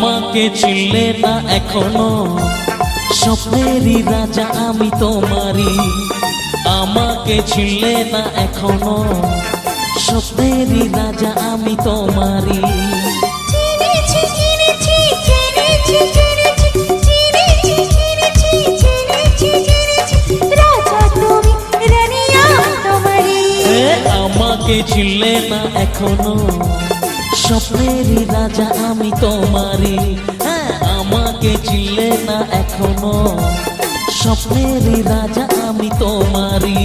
আমাকে চিনলে না এখনো, স্বপ্নেরই রাজা আমি তোমারই। আমাকে চিনলে না এখনো, স্বপ্নেরই রাজা আমি তোমারই। আমাকে চিনলে না এখনো, স্বপ্নেরই রাজা আমি তোমারই। হ্যাঁ, আমাকে চিনলে না এখনো, স্বপ্নেরই রাজা আমি তোমারই।